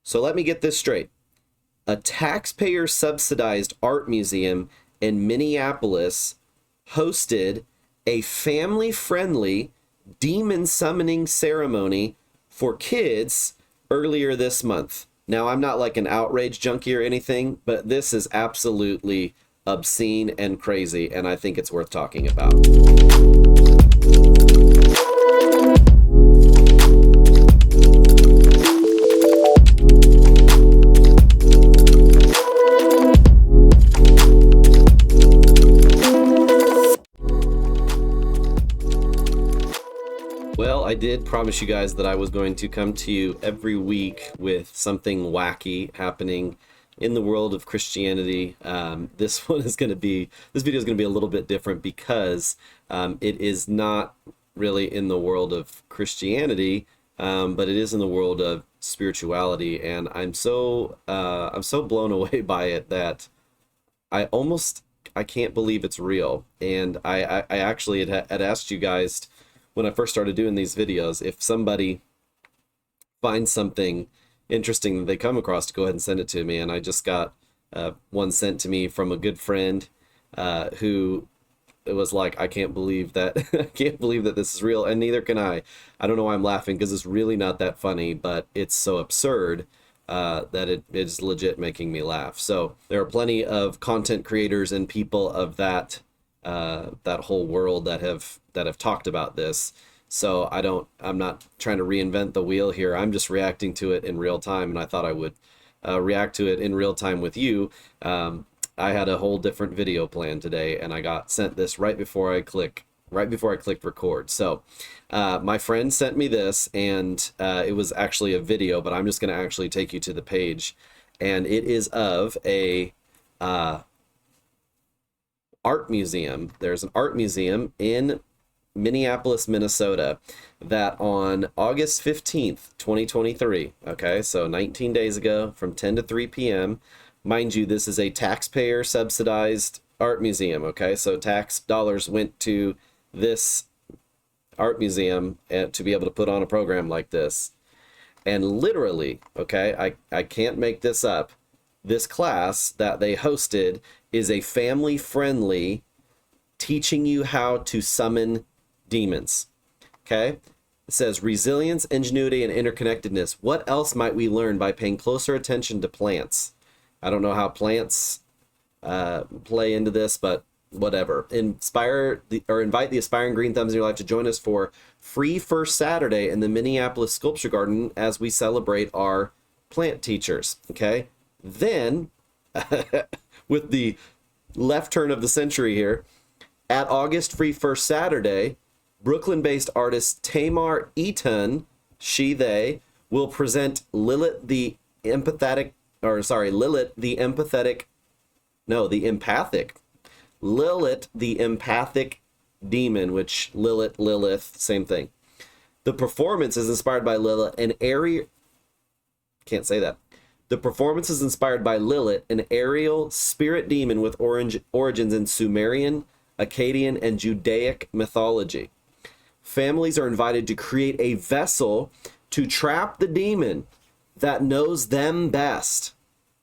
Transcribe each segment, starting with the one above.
So let me get this straight. A taxpayer-subsidized art museum in Minneapolis hosted a family-friendly demon summoning ceremony for kids earlier this month. Now, I'm not like an outrage junkie or anything, but this is absolutely obscene and crazy, and I think it's worth talking about. Well, I did promise you guys that I was going to come to you every week with something wacky happening in the world of Christianity. This video is going to be a little bit different because it is not really in the world of Christianity, but it is in the world of spirituality, and I'm so blown away by it that I can't believe it's real. And I actually had asked you guys when I first started doing these videos, if somebody finds something interesting that they come across, to go ahead and send it to me. And I just got one sent to me from a good friend who was like, I can't believe that I can't believe that this is real, and neither can I. I don't know why I'm laughing, because it's really not that funny, but it's so absurd that it is legit making me laugh. So there are plenty of content creators and people of that whole world that have talked about this. So I'm not trying to reinvent the wheel here. I'm just reacting to it in real time, and I thought I would react to it in real time with you. I had a whole different video plan today, and I got sent this right before I clicked record. So my friend sent me this, and it was actually a video, but I'm just going to actually take you to the page, and it is of a art museum. There's an art museum in Minneapolis, Minnesota, that on August 15th, 2023, okay, so 19 days ago, from 10 to 3 p.m. Mind you, this is a taxpayer subsidized art museum, okay, so tax dollars went to this art museum to be able to put on a program like this. And literally, okay, I can't make this up, this class that they hosted is a family-friendly teaching you how to summon demons. Okay? It says resilience, ingenuity, and interconnectedness. What else might we learn by paying closer attention to plants? I don't know how plants play into this, but whatever. Invite the aspiring green thumbs in your life to join us for free first Saturday in the Minneapolis Sculpture Garden as we celebrate our plant teachers. Okay? Then, with the left turn of the century here, at August Free First Saturday, Brooklyn-based artist Tamar Eaton, they, will present Lilith the empathic demon, which Lilith, same thing. The performance is inspired by Lilith, The performance is inspired by Lilith, an aerial spirit demon with origins in Sumerian, Akkadian, and Judaic mythology. Families are invited to create a vessel to trap the demon that knows them best.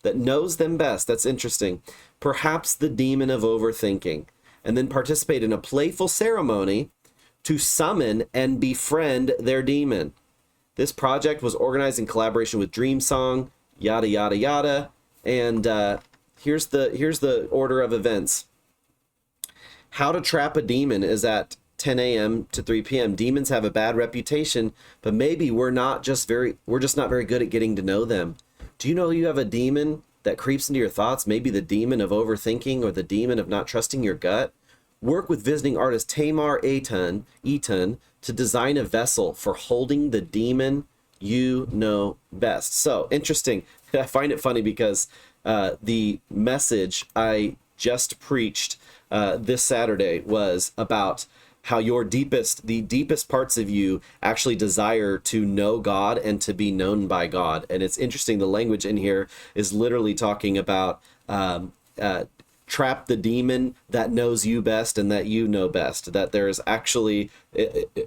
That's interesting. Perhaps the demon of overthinking. And then participate in a playful ceremony to summon and befriend their demon. This project was organized in collaboration with Dream Song, yada yada yada. And here's the order of events. How to trap a demon is at 10 a.m. to 3 p.m. Demons have a bad reputation, but maybe we're just not very good at getting to know them. Do you know you have a demon that creeps into your thoughts? Maybe the demon of overthinking or the demon of not trusting your gut. Work with visiting artist Tamar Eaton to design a vessel for holding the demon you know best. So interesting. I find it funny because the message I just preached this Saturday was about how the deepest parts of you actually desire to know God and to be known by God. And it's interesting, the language in here is literally talking about trap the demon that knows you best and that you know best. That there's actually,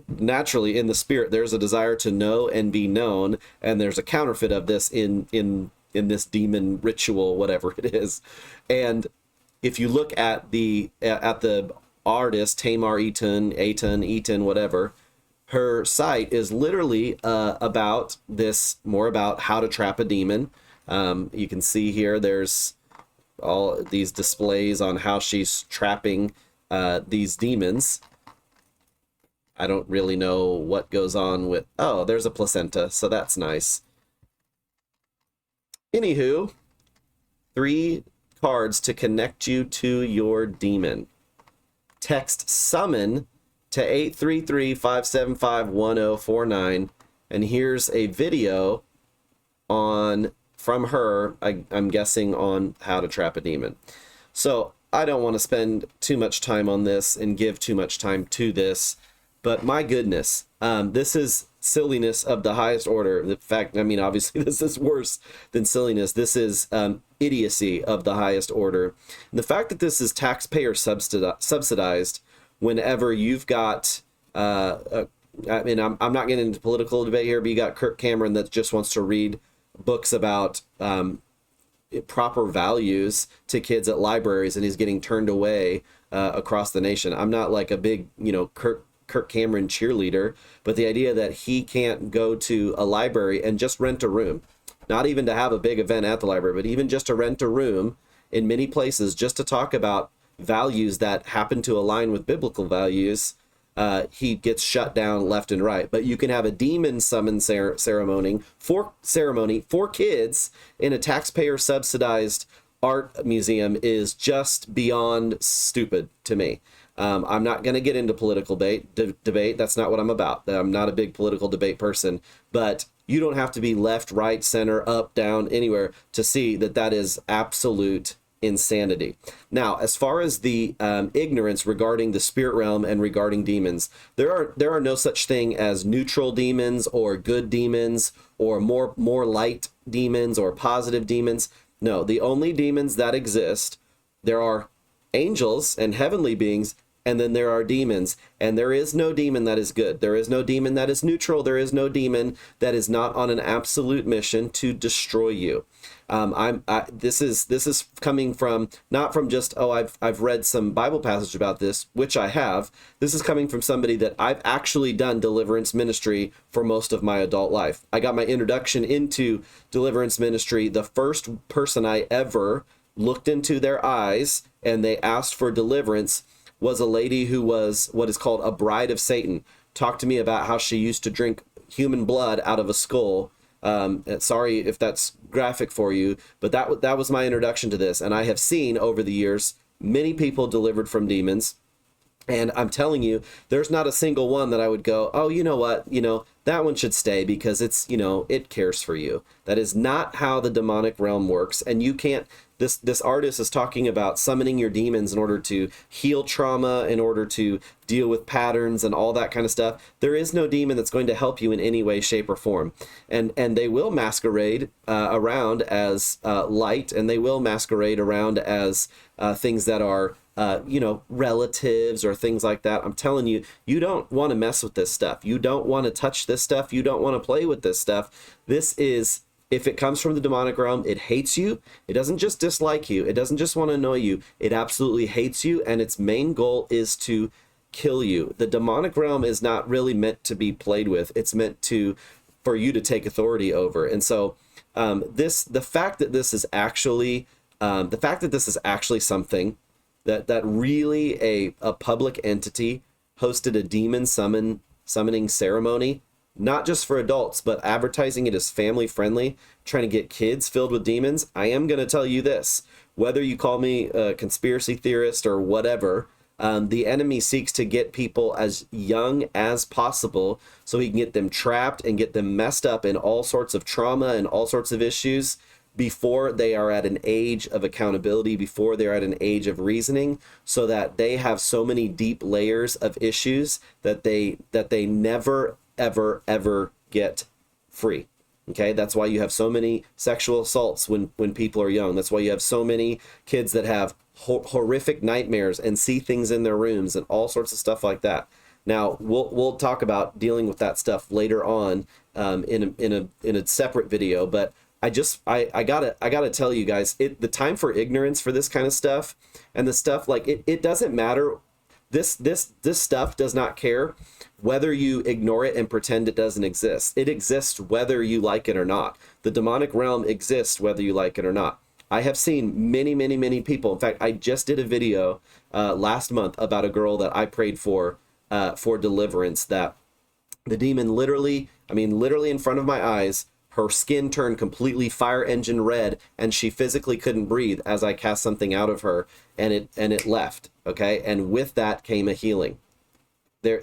naturally in the spirit, there's a desire to know and be known, and there's a counterfeit of this in this demon ritual, whatever it is. And if you look at the artist Tamar Eaton, whatever, her site is literally about this, more about how to trap a demon. You can see here there's all these displays on how she's trapping these demons. I don't really know what goes on with... Oh, there's a placenta, so that's nice. Anywho, 3 cards to connect you to your demon. Text summon to 833-575-1049, and here's a video from her, I'm guessing, on how to trap a demon. So I don't want to spend too much time on this and give too much time to this, but my goodness, this is silliness of the highest order. The fact, I mean, obviously this is worse than silliness. This is idiocy of the highest order. And the fact that this is taxpayer subsidized, whenever you've got, I mean, I'm not getting into political debate here, but you got Kirk Cameron that just wants to read books about proper values to kids at libraries, and he's getting turned away across the nation. I'm not like a big, Kirk Cameron cheerleader, but the idea that he can't go to a library and just rent a room, not even to have a big event at the library, but even just to rent a room in many places, just to talk about values that happen to align with biblical values, he gets shut down left and right. But you can have a demon summon ceremony for kids in a taxpayer subsidized art museum is just beyond stupid to me. I'm not going to get into political debate. That's not what I'm about. I'm not a big political debate person, but you don't have to be left, right, center, up, down, anywhere to see that that is absolute insanity. Now, as far as the ignorance regarding the spirit realm and regarding demons, there are no such thing as neutral demons or good demons or more light demons or positive demons. No, the only demons that exist, there are angels and heavenly beings, and then there are demons, and there is no demon that is good. There is no demon that is neutral. There is no demon that is not on an absolute mission to destroy you. This is coming from, not from just, I've read some Bible passage about this, which I have. This is coming from somebody that I've actually done deliverance ministry for most of my adult life. I got my introduction into deliverance ministry. The first person I ever looked into their eyes and they asked for deliverance was a lady who was what is called a bride of Satan. Talked to me about how she used to drink human blood out of a skull. Sorry if that's graphic for you, but that was my introduction to this. And I have seen over the years many people delivered from demons. And I'm telling you, there's not a single one that I would go, oh, you know what, that one should stay because it's, it cares for you. That is not how the demonic realm works. And you can't, this artist is talking about summoning your demons in order to heal trauma, in order to deal with patterns and all that kind of stuff. There is no demon that's going to help you in any way, shape, or form. And they will masquerade around as light, and they will masquerade around as things that are relatives or things like that. I'm telling you, you don't want to mess with this stuff. You don't want to touch this stuff. You don't want to play with this stuff. This is, if it comes from the demonic realm, it hates you. It doesn't just dislike you. It doesn't just want to annoy you. It absolutely hates you, and its main goal is to kill you. The demonic realm is not really meant to be played with. It's meant for you to take authority over. And so the fact that this is actually something that really a public entity hosted a demon summoning ceremony, not just for adults, but advertising it as family friendly, trying to get kids filled with demons. I am going to tell you this, whether you call me a conspiracy theorist or whatever, the enemy seeks to get people as young as possible so he can get them trapped and get them messed up in all sorts of trauma and all sorts of issues before they are at an age of accountability, before they're at an age of reasoning, so that they have so many deep layers of issues that they never, ever, ever get free. Okay, that's why you have so many sexual assaults when people are young. That's why you have so many kids that have horrific nightmares and see things in their rooms and all sorts of stuff like that. Now we'll talk about dealing with that stuff later on in a separate video. But I gotta tell you guys, the time for ignorance for this kind of stuff, and the stuff like it doesn't matter. This stuff does not care whether you ignore it and pretend it doesn't exist. It exists whether you like it or not. The demonic realm exists whether you like it or not. I have seen many people. In fact, I just did a video last month about a girl that I prayed for deliverance, that the demon literally in front of my eyes, her skin turned completely fire engine red, and she physically couldn't breathe as I cast something out of her, and it left. Okay, and with that came a healing. There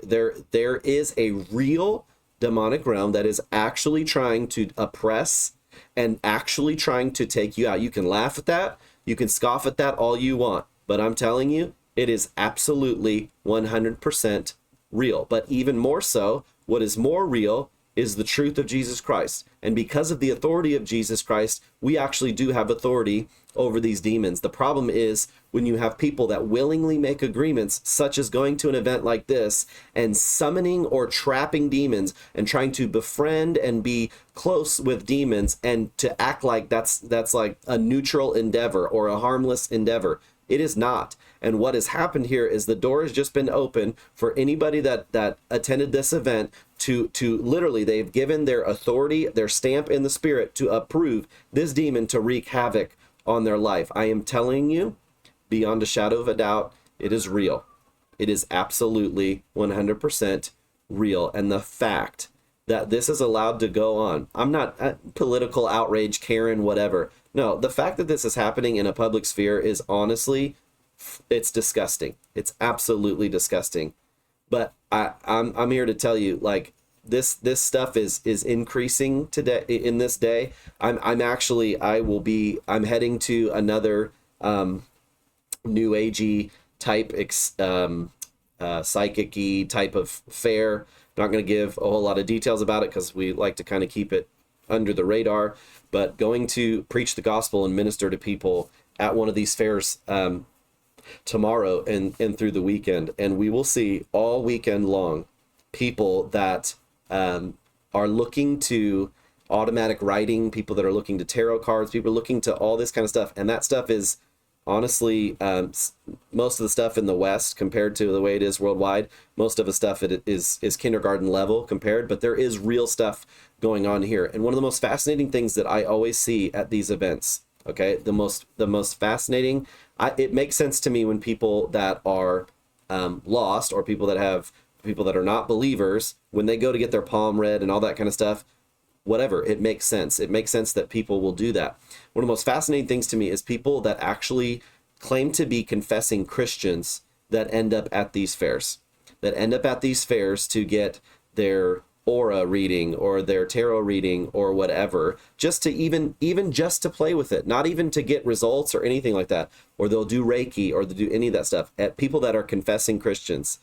is a real demonic realm that is actually trying to oppress and actually trying to take you out. You can laugh at that, you can scoff at that all you want, but I'm telling you, it is absolutely 100% real. But even more so, what is more real is the truth of Jesus Christ. And because of the authority of Jesus Christ, we actually do have authority over these demons. The problem is when you have people that willingly make agreements, such as going to an event like this and summoning or trapping demons and trying to befriend and be close with demons, and to act like that's like a neutral endeavor or a harmless endeavor. It is not. And what has happened here is the door has just been open for anybody that attended this event to literally, they've given their authority, their stamp in the spirit, to approve this demon to wreak havoc on their life. I am telling you, beyond a shadow of a doubt, it is real. It is absolutely 100% real. And the fact that this is allowed to go on, I'm not political outrage, Karen, whatever. No, the fact that this is happening in a public sphere is honestly, it's disgusting. It's absolutely disgusting. But I'm here to tell you, like, this stuff is increasing today, in this day. I'm heading to another new agey type psychic-y type of fair. Not going to give a whole lot of details about it because we like to kind of keep it under the radar, but going to preach the gospel and minister to people at one of these fairs tomorrow and through the weekend. And we will see all weekend long people that are looking to automatic writing, people that are looking to tarot cards, people looking to all this kind of stuff. And that stuff is honestly, most of the stuff in the West compared to the way it is worldwide, most of the stuff is kindergarten level compared, but there is real stuff going on here. And one of the most fascinating things that I always see at these events, okay, the most fascinating, it makes sense to me when people that are lost, or people that are not believers, when they go to get their palm read and all that kind of stuff, whatever, it makes sense. It makes sense that people will do that. One of the most fascinating things to me is people that actually claim to be confessing Christians that end up at these fairs, to get their aura reading or their tarot reading or whatever, just to even just to play with it, not even to get results or anything like that. Or they'll do Reiki, or they'll do any of that stuff at people that are confessing Christians.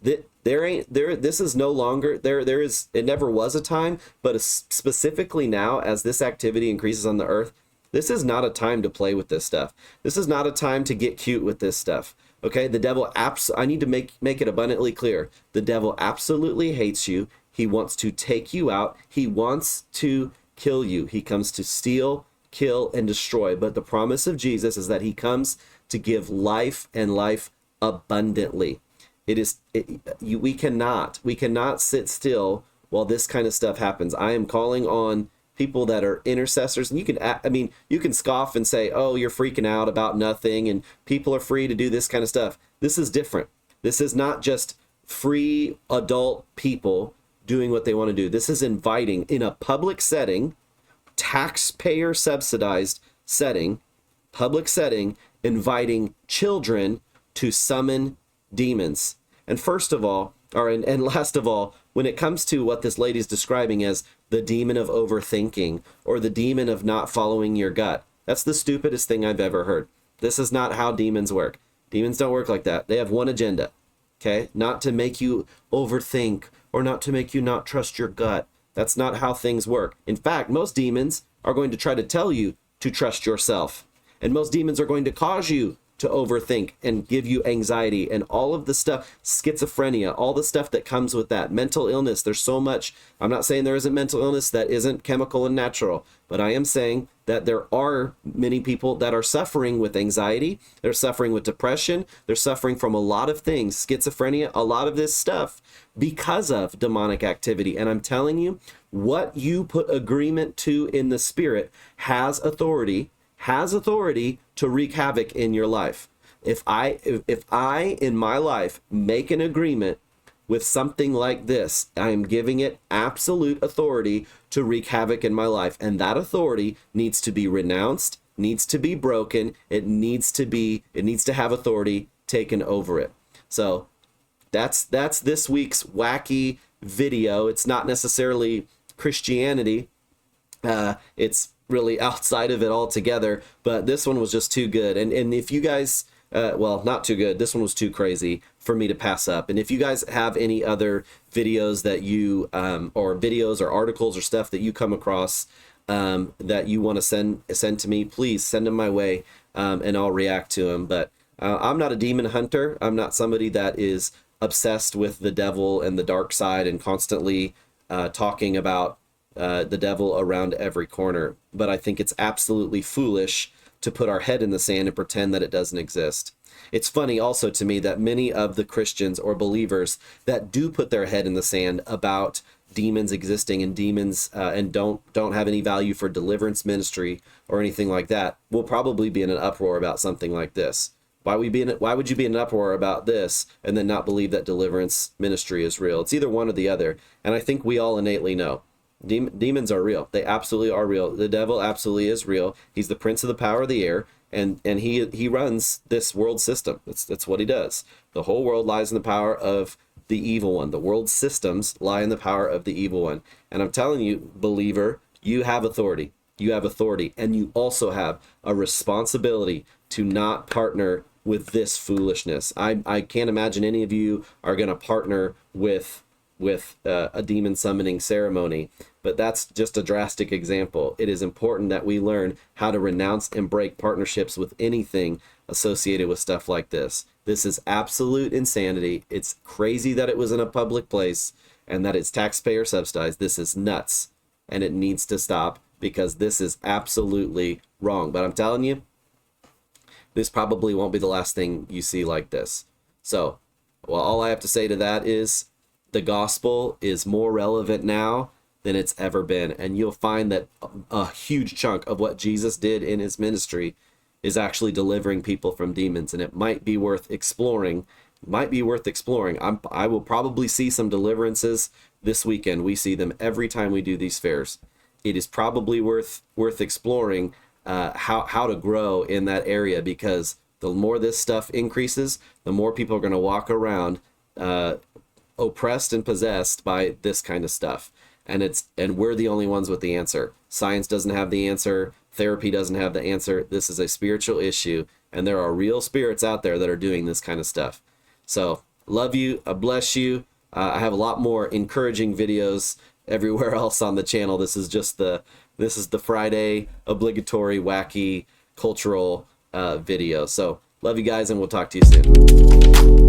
This is no longer there. It never was a time, but specifically now, as this activity increases on the earth, this is not a time to play with this stuff. This is not a time to get cute with this stuff. Okay, the devil I need to make it abundantly clear. The devil absolutely hates you. He wants to take you out. He wants to kill you. He comes to steal, kill, and destroy. But the promise of Jesus is that he comes to give life, and life abundantly. We cannot sit still while this kind of stuff happens. I am calling on people that are intercessors, and you can scoff and say, oh, you're freaking out about nothing, and people are free to do this kind of stuff. This is different. This is not just free adult people doing what they want to do. This is inviting, in a public setting, taxpayer subsidized setting, public setting, inviting children to summon demons. And first of all, and last of all, when it comes to what this lady's describing as the demon of overthinking, or the demon of not following your gut, that's the stupidest thing I've ever heard. This is not how demons work. Demons don't work like that. They have one agenda, okay? Not to make you overthink, or not to make you not trust your gut. That's not how things work. In fact, most demons are going to try to tell you to trust yourself. And most demons are going to cause you to overthink and give you anxiety and all of the stuff, schizophrenia, all the stuff that comes with that. Mental illness, there's so much. I'm not saying there isn't mental illness that isn't chemical and natural, but I am saying that there are many people that are suffering with anxiety, they're suffering with depression, they're suffering from a lot of things, schizophrenia, a lot of this stuff because of demonic activity. And I'm telling you, what you put agreement to in the spirit has authority to wreak havoc in your life. If I in my life make an agreement with something like this, I am giving it absolute authority to wreak havoc in my life, and that authority needs to be renounced, needs to be broken, it needs to have authority taken over it. So that's this week's wacky video. It's not necessarily Christianity. It's really outside of it altogether, but this one was just too good. And if you guys, well, not too good, this one was too crazy for me to pass up. And if you guys have any other videos that you, or videos or articles or stuff that you come across that you want to send to me, please send them my way, and I'll react to them. But I'm not a demon hunter. I'm not somebody that is obsessed with the devil and the dark side and constantly talking about the devil around every corner. But I think it's absolutely foolish to put our head in the sand and pretend that it doesn't exist. It's funny also to me that many of the Christians or believers that do put their head in the sand about demons existing and demons and don't have any value for deliverance ministry or anything like that will probably be in an uproar about something like this. Why would you be in an uproar about this and then not believe that deliverance ministry is real? It's either one or the other. And I think we all innately know. Demons are real. They absolutely are real. The devil absolutely is real. He's the prince of the power of the air, and he runs this world system. That's what he does. The whole world lies in the power of the evil one. The world systems lie in the power of the evil one. And I'm telling you, believer, you have authority. You have authority, and you also have a responsibility to not partner with this foolishness. I can't imagine any of you are going to partner with a demon summoning ceremony, but that's just a drastic example. It is important that we learn how to renounce and break partnerships with anything associated with stuff like this. This is absolute insanity. It's crazy that it was in a public place and that it's taxpayer subsidized. This is nuts, and it needs to stop because this is absolutely wrong. But I'm telling you, this probably won't be the last thing you see like this. So, well, all I have to say to that is the gospel is more relevant now than it's ever been. And you'll find that a huge chunk of what Jesus did in his ministry is actually delivering people from demons. And it might be worth exploring. I will probably see some deliverances this weekend. We see them every time we do these fairs. It is probably worth exploring how to grow in that area, because the more this stuff increases, the more people are going to walk around oppressed and possessed by this kind of stuff. And we're the only ones with the answer. Science doesn't have the answer. Therapy doesn't have the answer. This is a spiritual issue, and there are real spirits out there that are doing this kind of stuff. So, love you. I bless you. I have a lot more encouraging videos everywhere else on the channel. This is the Friday obligatory wacky cultural video. So, love you guys, and we'll talk to you soon.